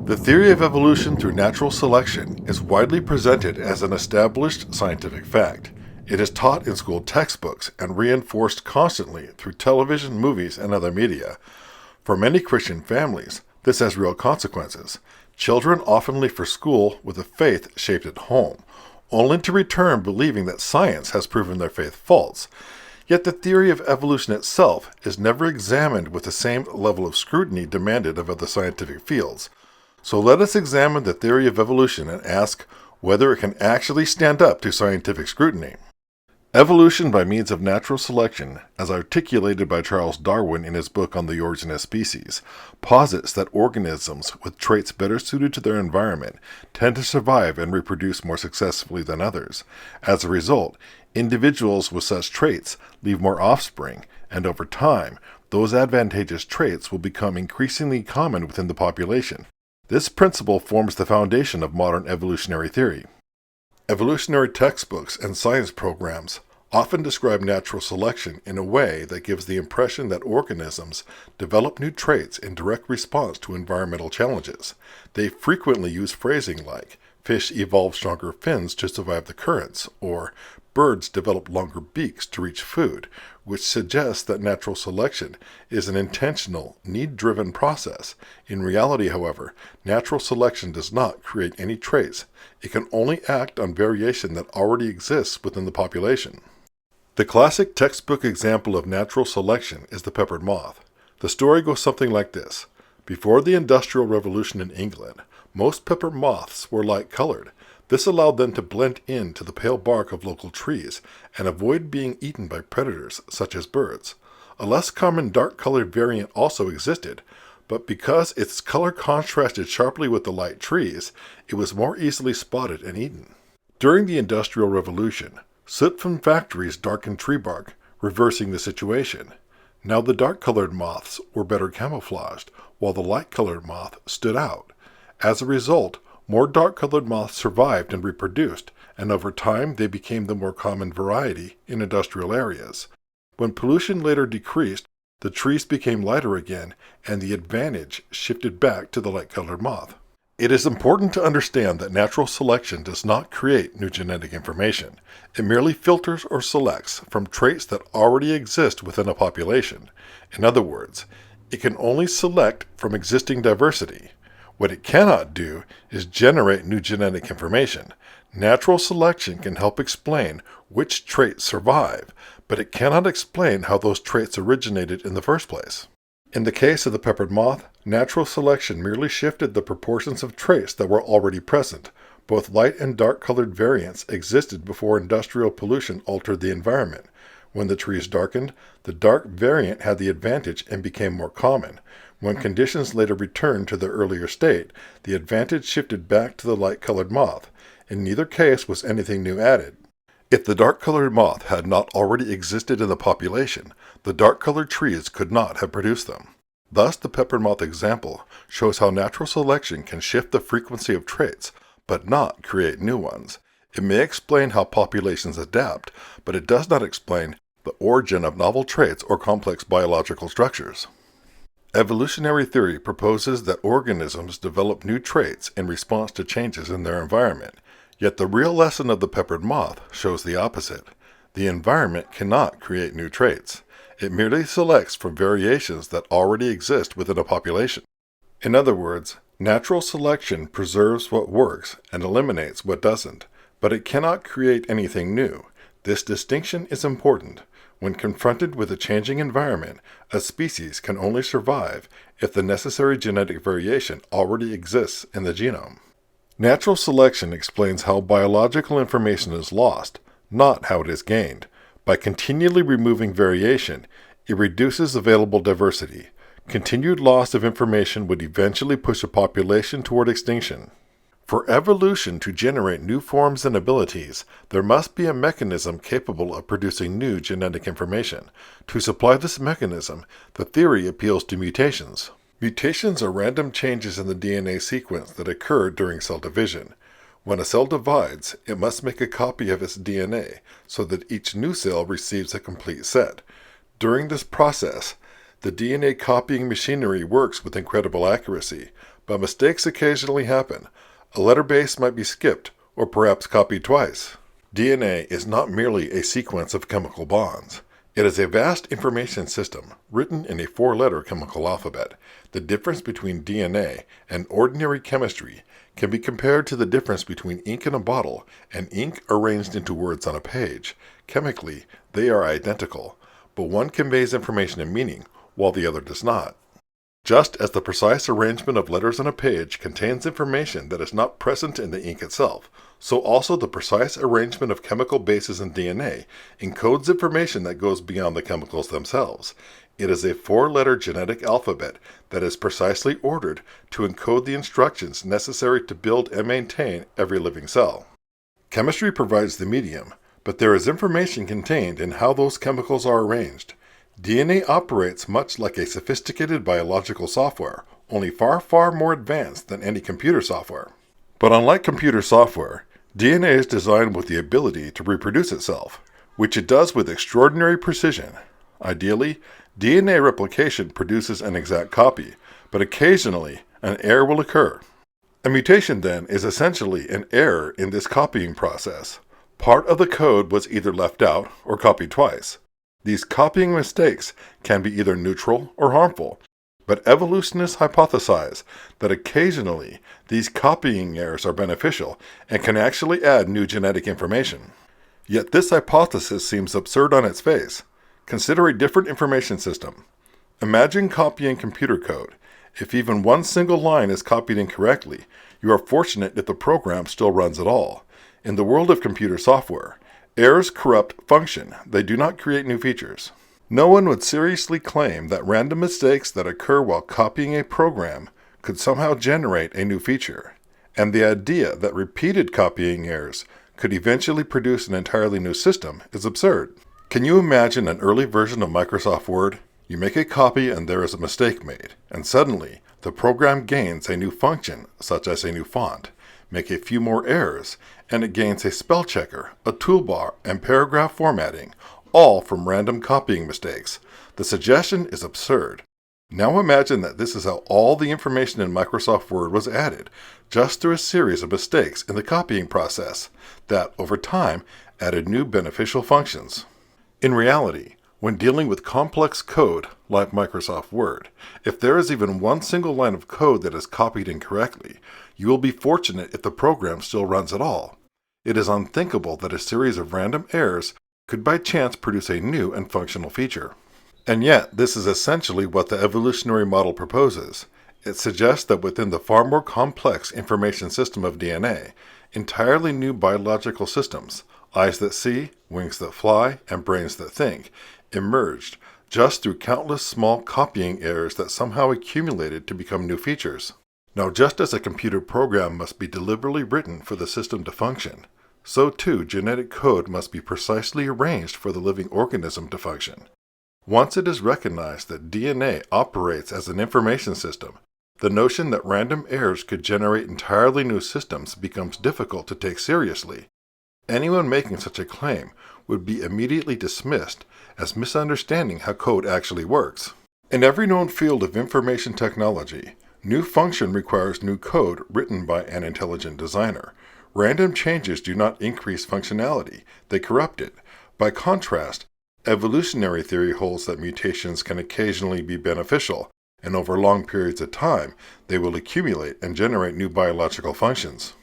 The theory of evolution through natural selection is widely presented as an established scientific fact. It is taught in school textbooks and reinforced constantly through television, movies, and other media. For many Christian families, this has real consequences. Children often leave for school with a faith shaped at home, only to return believing that science has proven their faith false. Yet the theory of evolution itself is never examined with the same level of scrutiny demanded of other scientific fields. So let us examine the theory of evolution and ask whether it can actually stand up to scientific scrutiny. Evolution by means of natural selection, as articulated by Charles Darwin in his book on the origin of species, posits that organisms with traits better suited to their environment tend to survive and reproduce more successfully than others. As a result, individuals with such traits leave more offspring, and over time, those advantageous traits will become increasingly common within the population. This principle forms the foundation of modern evolutionary theory. Evolutionary textbooks and science programs often describe natural selection in a way that gives the impression that organisms develop new traits in direct response to environmental challenges. They frequently use phrasing like, fish evolve stronger fins to survive the currents, or birds develop longer beaks to reach food, which suggests that natural selection is an intentional, need-driven process. In reality, however, natural selection does not create any traits. It can only act on variation that already exists within the population. The classic textbook example of natural selection is the peppered moth. The story goes something like this. Before the Industrial Revolution in England, most peppered moths were light-colored. This allowed them to blend into the pale bark of local trees and avoid being eaten by predators such as birds. A less common dark-colored variant also existed, but because its color contrasted sharply with the light trees, it was more easily spotted and eaten. During the Industrial Revolution, soot from factories darkened tree bark, reversing the situation. Now the dark-colored moths were better camouflaged, while the light-colored moth stood out. As a result, more dark-colored moths survived and reproduced, and over time they became the more common variety in industrial areas. When pollution later decreased, the trees became lighter again, and the advantage shifted back to the light-colored moth. It is important to understand that natural selection does not create new genetic information. It merely filters or selects from traits that already exist within a population. In other words, it can only select from existing diversity. What it cannot do is generate new genetic information. Natural selection can help explain which traits survive, but it cannot explain how those traits originated in the first place. In the case of the peppered moth, natural selection merely shifted the proportions of traits that were already present. Both light and dark-colored variants existed before industrial pollution altered the environment. When the trees darkened, the dark variant had the advantage and became more common. When conditions later returned to their earlier state, the advantage shifted back to the light-colored moth. In neither case was anything new added. If the dark-colored moth had not already existed in the population, the dark-colored trees could not have produced them. Thus, the peppered moth example shows how natural selection can shift the frequency of traits, but not create new ones. It may explain how populations adapt, but it does not explain the origin of novel traits or complex biological structures. Evolutionary theory proposes that organisms develop new traits in response to changes in their environment. Yet the real lesson of the peppered moth shows the opposite. The environment cannot create new traits. It merely selects from variations that already exist within a population. In other words, natural selection preserves what works and eliminates what doesn't, but it cannot create anything new. This distinction is important. When confronted with a changing environment, a species can only survive if the necessary genetic variation already exists in the genome. Natural selection explains how biological information is lost, not how it is gained. By continually removing variation, it reduces available diversity. Continued loss of information would eventually push a population toward extinction. For evolution to generate new forms and abilities, there must be a mechanism capable of producing new genetic information. To supply this mechanism, the theory appeals to mutations. Mutations are random changes in the DNA sequence that occur during cell division. When a cell divides, it must make a copy of its DNA so that each new cell receives a complete set. During this process, the DNA copying machinery works with incredible accuracy, but mistakes occasionally happen. A letter base might be skipped, or perhaps copied twice. DNA is not merely a sequence of chemical bonds. It is a vast information system written in a four-letter chemical alphabet. The difference between DNA and ordinary chemistry can be compared to the difference between ink in a bottle and ink arranged into words on a page. Chemically, they are identical, but one conveys information and meaning, while the other does not. Just as the precise arrangement of letters on a page contains information that is not present in the ink itself, so also the precise arrangement of chemical bases in DNA encodes information that goes beyond the chemicals themselves. It is a four-letter genetic alphabet that is precisely ordered to encode the instructions necessary to build and maintain every living cell. Chemistry provides the medium, but there is information contained in how those chemicals are arranged. DNA operates much like a sophisticated biological software, only far, far more advanced than any computer software. But unlike computer software, DNA is designed with the ability to reproduce itself, which it does with extraordinary precision. Ideally, DNA replication produces an exact copy, but occasionally an error will occur. A mutation, then, is essentially an error in this copying process. Part of the code was either left out or copied twice. These copying mistakes can be either neutral or harmful, but evolutionists hypothesize that occasionally these copying errors are beneficial and can actually add new genetic information. Yet this hypothesis seems absurd on its face. Consider a different information system. Imagine copying computer code. If even one single line is copied incorrectly, you are fortunate if the program still runs at all. In the world of computer software, errors corrupt function, they do not create new features. No one would seriously claim that random mistakes that occur while copying a program could somehow generate a new feature, and the idea that repeated copying errors could eventually produce an entirely new system is absurd. Can you imagine an early version of Microsoft Word? You make a copy and there is a mistake made, and suddenly the program gains a new function, such as a new font. Make a few more errors, and it gains a spell checker, a toolbar, and paragraph formatting, all from random copying mistakes. The suggestion is absurd. Now imagine that this is how all the information in Microsoft Word was added, just through a series of mistakes in the copying process, that, over time, added new beneficial functions. In reality, when dealing with complex code like Microsoft Word, if there is even one single line of code that is copied incorrectly, you will be fortunate if the program still runs at all. It is unthinkable that a series of random errors could by chance produce a new and functional feature. And yet, this is essentially what the evolutionary model proposes. It suggests that within the far more complex information system of DNA, entirely new biological systems, eyes that see, wings that fly, and brains that think, emerged just through countless small copying errors that somehow accumulated to become new features. Now, just as a computer program must be deliberately written for the system to function, so too genetic code must be precisely arranged for the living organism to function. Once it is recognized that DNA operates as an information system, the notion that random errors could generate entirely new systems becomes difficult to take seriously. Anyone making such a claim would be immediately dismissed as misunderstanding how code actually works. In every known field of information technology, new function requires new code written by an intelligent designer. Random changes do not increase functionality, they corrupt it. By contrast, evolutionary theory holds that mutations can occasionally be beneficial, and over long periods of time, they will accumulate and generate new biological functions.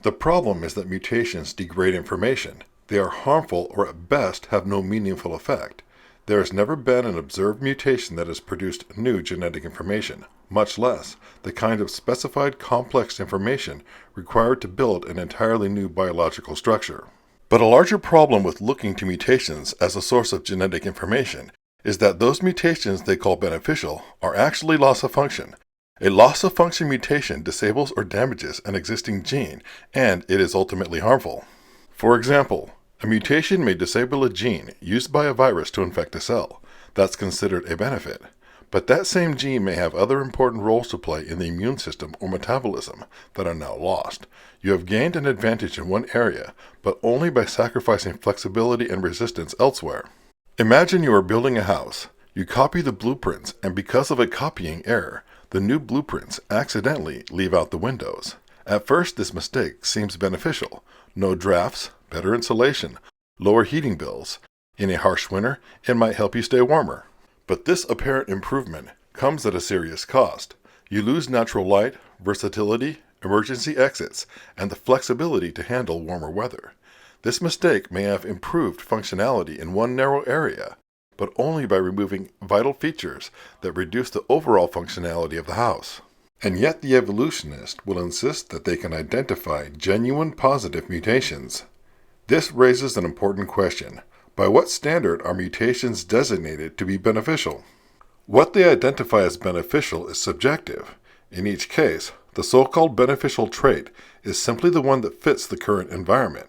The problem is that mutations degrade information. They are harmful or at best have no meaningful effect. There has never been an observed mutation that has produced new genetic information, much less the kind of specified complex information required to build an entirely new biological structure. But a larger problem with looking to mutations as a source of genetic information is that those mutations they call beneficial are actually loss of function. A loss of function mutation disables or damages an existing gene, and it is ultimately harmful. For example, a mutation may disable a gene used by a virus to infect a cell. That's considered a benefit. But that same gene may have other important roles to play in the immune system or metabolism that are now lost. You have gained an advantage in one area, but only by sacrificing flexibility and resistance elsewhere. Imagine you are building a house. You copy the blueprints, and because of a copying error, The new blueprints accidentally leave out the windows. At first, this mistake seems beneficial. No drafts, better insulation, lower heating bills. In a harsh winter, it might help you stay warmer. But this apparent improvement comes at a serious cost. You lose natural light, versatility, emergency exits, and the flexibility to handle warmer weather. This mistake may have improved functionality in one narrow area, but only by removing vital features that reduce the overall functionality of the house. And yet the evolutionist will insist that they can identify genuine positive mutations. This raises an important question. By what standard are mutations designated to be beneficial? What they identify as beneficial is subjective. In each case, the so-called beneficial trait is simply the one that fits the current environment.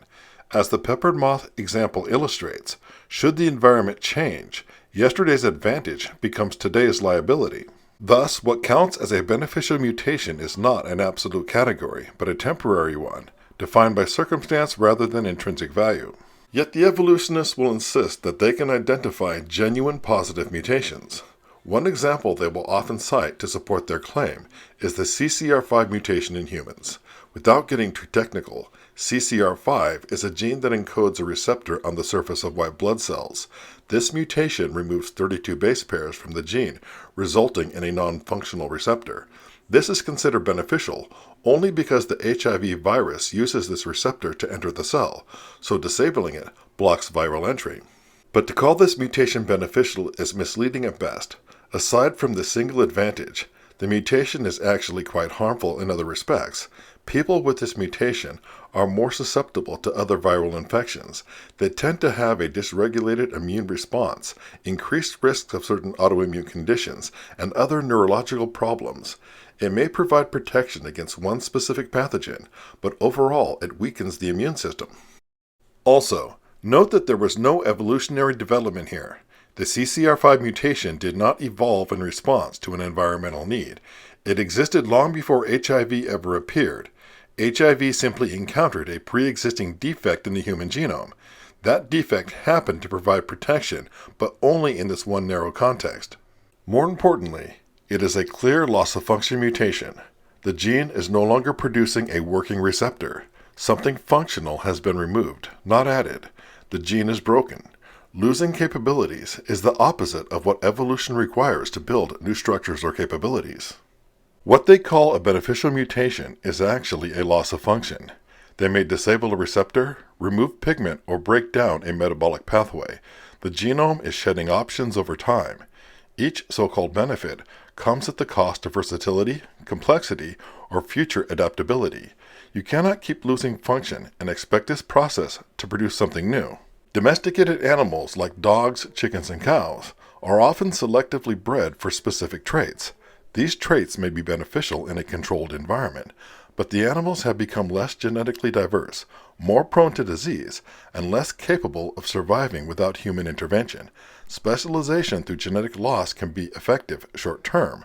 As the peppered moth example illustrates, should the environment change, yesterday's advantage becomes today's liability. Thus, what counts as a beneficial mutation is not an absolute category, but a temporary one, defined by circumstance rather than intrinsic value. Yet the evolutionists will insist that they can identify genuine positive mutations. One example they will often cite to support their claim is the CCR5 mutation in humans. Without getting too technical, CCR5 is a gene that encodes a receptor on the surface of white blood cells. This mutation removes 32 base pairs from the gene, resulting in a non-functional receptor. This is considered beneficial only because the HIV virus uses this receptor to enter the cell, so disabling it blocks viral entry. But to call this mutation beneficial is misleading at best. Aside from the single advantage, the mutation is actually quite harmful in other respects. People with this mutation are more susceptible to other viral infections. They tend to have a dysregulated immune response, increased risks of certain autoimmune conditions, and other neurological problems. It may provide protection against one specific pathogen, but overall it weakens the immune system. Also, note that there was no evolutionary development here. The CCR5 mutation did not evolve in response to an environmental need. It existed long before HIV ever appeared. HIV simply encountered a pre-existing defect in the human genome. That defect happened to provide protection, but only in this one narrow context. More importantly, it is a clear loss-of-function mutation. The gene is no longer producing a working receptor. Something functional has been removed, not added. The gene is broken. Losing capabilities is the opposite of what evolution requires to build new structures or capabilities. What they call a beneficial mutation is actually a loss of function. They may disable a receptor, remove pigment, or break down a metabolic pathway. The genome is shedding options over time. Each so-called benefit comes at the cost of versatility, complexity, or future adaptability. You cannot keep losing function and expect this process to produce something new. Domesticated animals like dogs, chickens, and cows are often selectively bred for specific traits. These traits may be beneficial in a controlled environment, but the animals have become less genetically diverse, more prone to disease, and less capable of surviving without human intervention. Specialization through genetic loss can be effective short-term,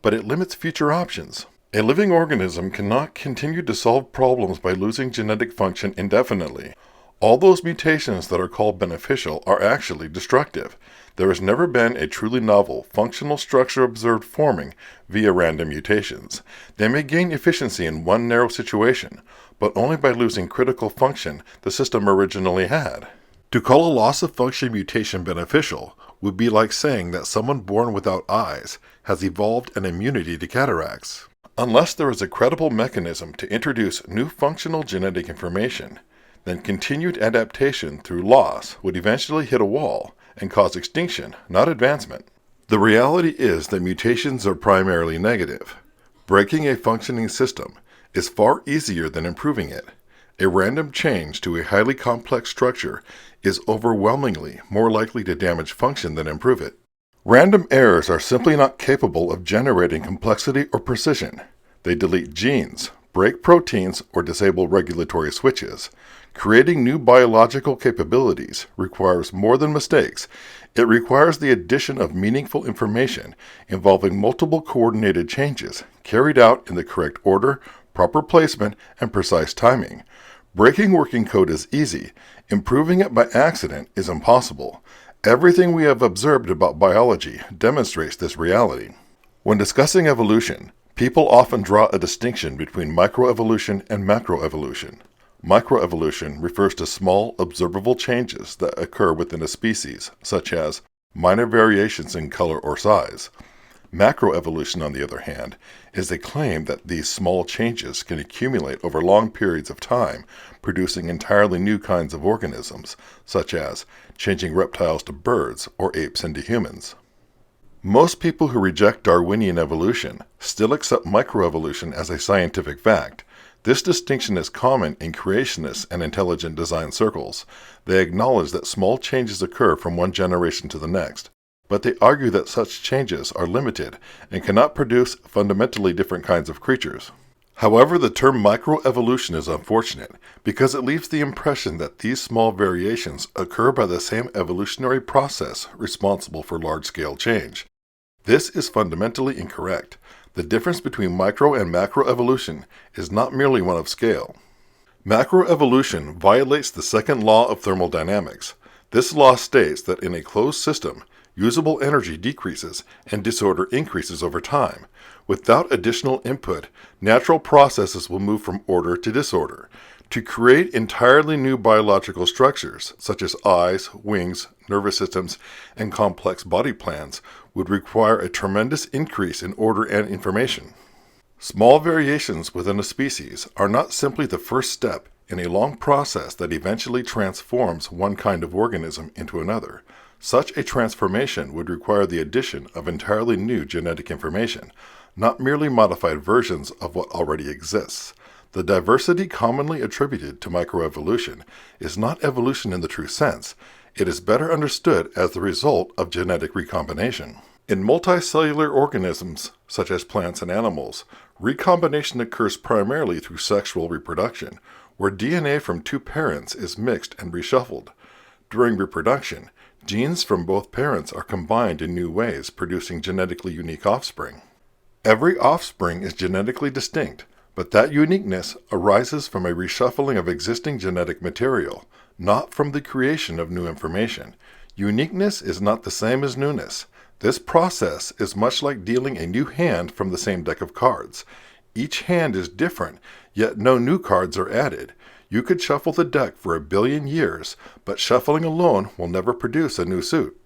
but it limits future options. A living organism cannot continue to solve problems by losing genetic function indefinitely. All those mutations that are called beneficial are actually destructive. There has never been a truly novel, functional structure observed forming via random mutations. They may gain efficiency in one narrow situation, but only by losing critical function the system originally had. To call a loss-of-function mutation beneficial would be like saying that someone born without eyes has evolved an immunity to cataracts. Unless there is a credible mechanism to introduce new functional genetic information, then continued adaptation through loss would eventually hit a wall and cause extinction, not advancement. The reality is that mutations are primarily negative. Breaking a functioning system is far easier than improving it. A random change to a highly complex structure is overwhelmingly more likely to damage function than improve it. Random errors are simply not capable of generating complexity or precision. They delete genes, break proteins, or disable regulatory switches. Creating new biological capabilities requires more than mistakes. It requires the addition of meaningful information involving multiple coordinated changes carried out in the correct order, proper placement, and precise timing. Breaking working code is easy. Improving it by accident is impossible. Everything we have observed about biology demonstrates this reality. When discussing evolution, people often draw a distinction between microevolution and macroevolution. Microevolution refers to small, observable changes that occur within a species, such as minor variations in color or size. Macroevolution, on the other hand, is a claim that these small changes can accumulate over long periods of time, producing entirely new kinds of organisms, such as changing reptiles to birds or apes into humans. Most people who reject Darwinian evolution still accept microevolution as a scientific fact. This distinction is common in creationists and intelligent design circles. They acknowledge that small changes occur from one generation to the next, but they argue that such changes are limited and cannot produce fundamentally different kinds of creatures. However, the term microevolution is unfortunate because it leaves the impression that these small variations occur by the same evolutionary process responsible for large-scale change. This is fundamentally incorrect. The difference between micro and macroevolution is not merely one of scale. Macroevolution violates the second law of thermodynamics. This law states that in a closed system, usable energy decreases and disorder increases over time. Without additional input, natural processes will move from order to disorder. To create entirely new biological structures, such as eyes, wings, nervous systems, and complex body plans, would require a tremendous increase in order and information. Small variations within a species are not simply the first step in a long process that eventually transforms one kind of organism into another. Such a transformation would require the addition of entirely new genetic information, not merely modified versions of what already exists. The diversity commonly attributed to microevolution is not evolution in the true sense. It is better understood as the result of genetic recombination. In multicellular organisms, such as plants and animals, recombination occurs primarily through sexual reproduction, where DNA from two parents is mixed and reshuffled. During reproduction, genes from both parents are combined in new ways, producing genetically unique offspring. Every offspring is genetically distinct, but that uniqueness arises from a reshuffling of existing genetic material, not from the creation of new information. Uniqueness is not the same as newness. This process is much like dealing a new hand from the same deck of cards. Each hand is different, yet no new cards are added. You could shuffle the deck for 1 billion years, but shuffling alone will never produce a new suit.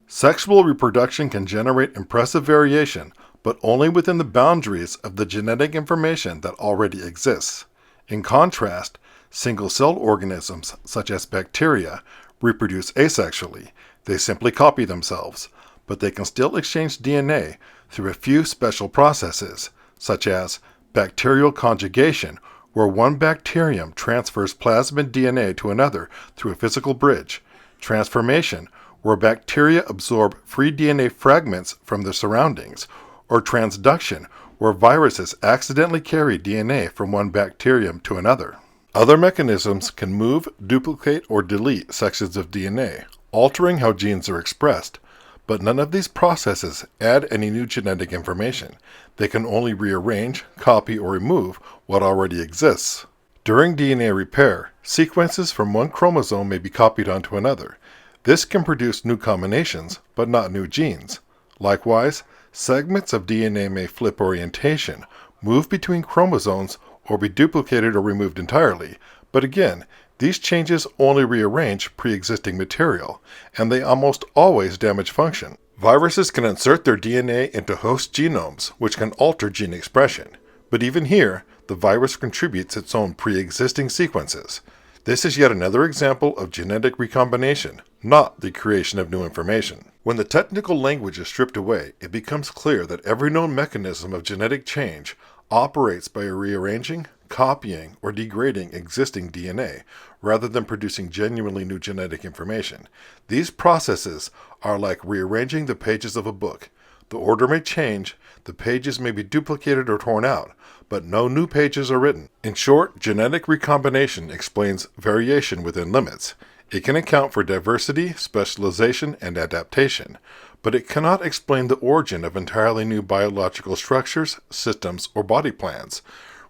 Sexual reproduction can generate impressive variation, but only within the boundaries of the genetic information that already exists. In contrast, single-celled organisms, such as bacteria, reproduce asexually. They simply copy themselves, but they can still exchange DNA through a few special processes, such as bacterial conjugation, where one bacterium transfers plasmid DNA to another through a physical bridge, transformation, where bacteria absorb free DNA fragments from their surroundings, or transduction, where viruses accidentally carry DNA from one bacterium to another. Other mechanisms can move, duplicate, or delete sections of DNA, altering how genes are expressed, but none of these processes add any new genetic information. They can only rearrange, copy, or remove what already exists. During DNA repair, sequences from one chromosome may be copied onto another. This can produce new combinations, but not new genes. Likewise, segments of DNA may flip orientation, move between chromosomes, or be duplicated or removed entirely. But again, these changes only rearrange pre-existing material, and they almost always damage function. Viruses can insert their DNA into host genomes, which can alter gene expression. But even here, the virus contributes its own pre-existing sequences. This is yet another example of genetic recombination, not the creation of new information. When the technical language is stripped away, it becomes clear that every known mechanism of genetic change operates by rearranging, copying, or degrading existing DNA, rather than producing genuinely new genetic information. These processes are like rearranging the pages of a book. The order may change, the pages may be duplicated or torn out, but no new pages are written. In short, genetic recombination explains variation within limits. It can account for diversity, specialization, and adaptation, but it cannot explain the origin of entirely new biological structures, systems, or body plans.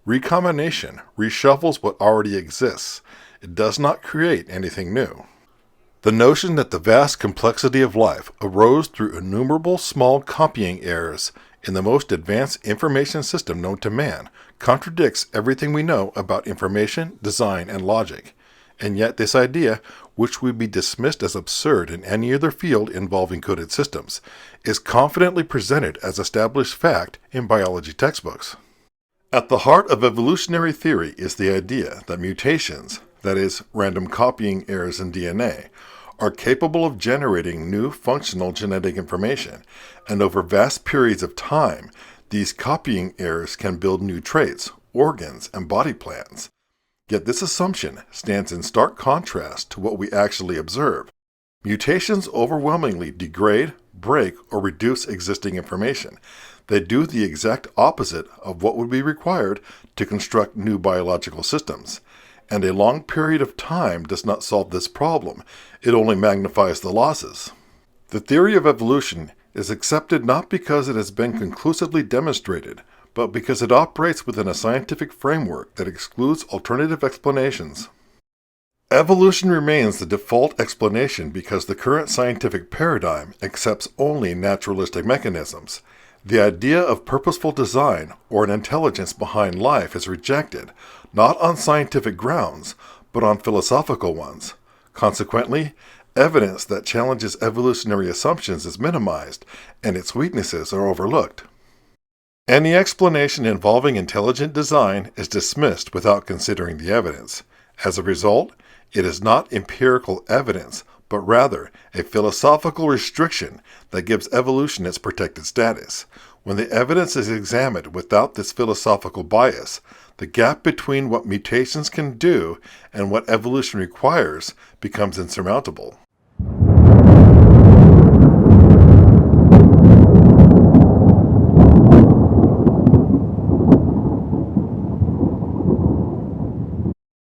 Recombination reshuffles what already exists. It does not create anything new. The notion that the vast complexity of life arose through innumerable small copying errors in the most advanced information system known to man, contradicts everything we know about information, design, and logic. And yet this idea, which would be dismissed as absurd in any other field involving coded systems, is confidently presented as established fact in biology textbooks. At the heart of evolutionary theory is the idea that mutations, that is, random copying errors in DNA, are capable of generating new functional genetic information, and over vast periods of time, these copying errors can build new traits, organs, and body plans. Yet this assumption stands in stark contrast to what we actually observe. Mutations overwhelmingly degrade, break, or reduce existing information. They do the exact opposite of what would be required to construct new biological systems. And a long period of time does not solve this problem. It only magnifies the losses. The theory of evolution is accepted not because it has been conclusively demonstrated, but because it operates within a scientific framework that excludes alternative explanations. Evolution remains the default explanation because the current scientific paradigm accepts only naturalistic mechanisms. The idea of purposeful design or an intelligence behind life is rejected, not on scientific grounds, but on philosophical ones. Consequently, evidence that challenges evolutionary assumptions is minimized, and its weaknesses are overlooked. Any explanation involving intelligent design is dismissed without considering the evidence. As a result, it is not empirical evidence, but rather a philosophical restriction that gives evolution its protected status. When the evidence is examined without this philosophical bias, the gap between what mutations can do and what evolution requires becomes insurmountable.